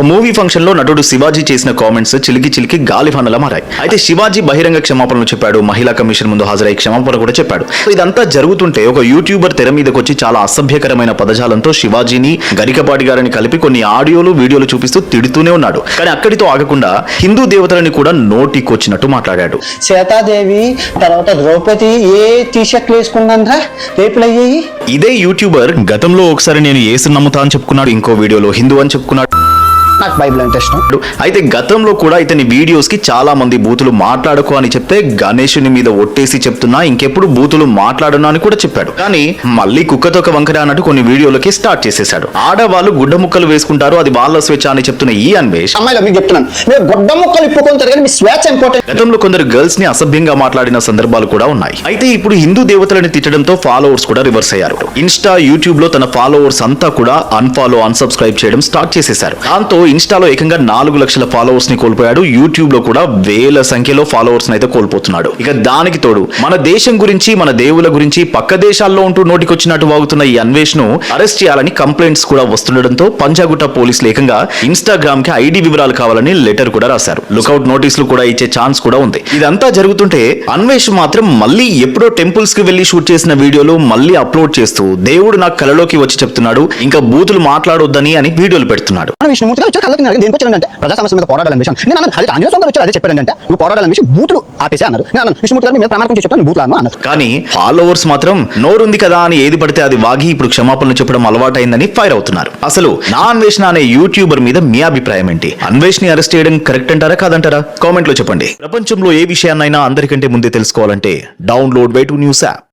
ఒక movie function లో నటుడు శివాజీ చేసిన కామెంట్స్ చిలికి గాలివానలా మారాయి. అయితే శివాజీ బహిరంగ క్షమాపణలు చెప్పాడు, మహిళా కమిషన్ ముందు హాజరై క్షమాపణ కూడా చెప్పాడు. ఇదంతా జరుగుతుంటే ఒక యూట్యూబర్ తెర మీదకి వచ్చి చాలా అసభ్యకరమైన పదజాలంతో శివాజీని, గరికపాటి గారిని కలిపి కొన్ని ఆడియోలు వీడియోలు చూపిస్తూ తిడుతూనే ఉన్నాడు. కానీ అక్కడితో ఆగకుండా హిందూ దేవతలని కూడా నోటికొచ్చినట్టు మాట్లాడాడు. సీతాదేవి తర్వాత ద్రౌపది ఏ టీషర్ట్లు వేసుకున్నారా రేపులు అయ్యాయి. ఇదే యూట్యూబర్ గతంలో ఒకసారి నేను యేసుని నమ్ముతా అని చెప్పుకున్నాడు, ఇంకో వీడియోలో హిందూ అని చెప్పుకున్నాడు. నాకు బైబిల్ అంటే ఇష్టం. అయితే గతంలో కూడా ఇతని వీడియోస్ కి చాలా మంది బూతులు మాట్లాడుకో అని చెప్తే గణేశుని మీద ఒట్టేసి చెప్తున్నా, ఇంకెప్పుడు బూతులు మాట్లాడను అని కూడా చెప్పాడు. కానీ మళ్ళీ కుక్కతోక వంకర అన్నట్టు కొన్ని వీడియోలకి స్టార్ట్ చేసేశాడు. ఆడవాళ్ళు గుడ్డ ముక్కలు వేసుకుంటారు, అది వాళ్ళ స్వేచ్ఛ అని చెప్తున్న ఈ అన్వేష్ అమ్మాయిలు మీకు చెప్తున్నాను, మీరు గుడ్డ ముక్కలు ఇప్పుకుంటారు కానీ మీ స్వేచ్ఛ ఇంపార్టెంట్. గతంలో కొందరు గర్ల్స్ ని అసభ్యంగా మాట్లాడిన సందర్భాలు కూడా ఉన్నాయి. అయితే ఇప్పుడు హిందూ దేవతలని తిట్టడంతో ఫాలోవర్స్ కూడా రివర్స్ అయ్యారు. ఇన్స్టా, యూట్యూబ్ లో తన ఫాలోవర్స్ అంతా కూడా అన్ఫాలో, అన్సబ్స్క్రైబ్ చేయడం స్టార్ట్ చేసేశారు. దాంతో ఇన్స్టాలో ఏకంగా 4 లక్షల ఫాలోవర్స్ ని కోల్పోయాడు. యూట్యూబ్ లో కూడా వేల సంఖ్యలో ఫాలోవర్స్ అయితే కోల్పోతున్నాడు. ఇక దానికి తోడు మన దేశం గురించి, మన దేవుల గురించి పక్క దేశాల్లో ఉంటూ నోటికొచ్చినట్టు వాగుతున్న ఈ అన్వేష్ ను అరెస్ట్ చేయాలని కంప్లైంట్స్ కూడా వస్తుండడంతో పంజాగుట్ట పోలీసులు ఏకంగా ఇన్స్టాగ్రామ్ కి ఐడి వివరాలు కావాలని లెటర్ కూడా రాశారు. లుకౌట్ నోటీసులు కూడా ఇచ్చే ఛాన్స్ కూడా ఉంది. ఇదంతా జరుగుతుంటే అన్వేష్ మాత్రం మళ్ళీ ఎప్పుడో టెంపుల్స్ కి వెళ్లి షూట్ చేసిన వీడియోలు మళ్ళీ అప్లోడ్ చేస్తూ దేవుడు నా కలలోకి వచ్చి చెప్తున్నాడు, ఇంకా బూతులు మాట్లాడొద్దని అని వీడియోలు పెడుతున్నాడు. ప్రజా సమస్య మీద పోరాడాలని విషయం నేను అన్నాను. అది ఆంజనేయ స్వామి వచ్చి అదే చెప్పాడంటే నువ్వు పోరాడాలని విషయం బూతులు ఆపేసి అన్నారు. నేను విష్ణుమూర్తి గారు మీద ప్రమాణం చేసి చెప్తాను బూతులు అన్నారు. కానీ ఫాలోవర్స్ మాత్రం నోరుంది కదా అని ఏది పడితే అది వాగి ఇప్పుడు క్షమాపణలు చెప్పడం అలవాటైందని ఫైర్ అవుతున్నారు. అసలు నా అన్వేషణ అనే యూట్యూబర్ మీద మీ అభిప్రాయం ఏంటి? అన్వేష్ ని అరెస్ట్ చేయడం కరెక్ట్ అంటారా కాదంటారా? కామెంట్ లో చెప్పండి. ప్రపంచంలో ఏ విషయాన్నైనా అందరికంటే ముందే తెలుసుకోవాలంటే డౌన్లోడ్ వే2 న్యూస్ యాప్.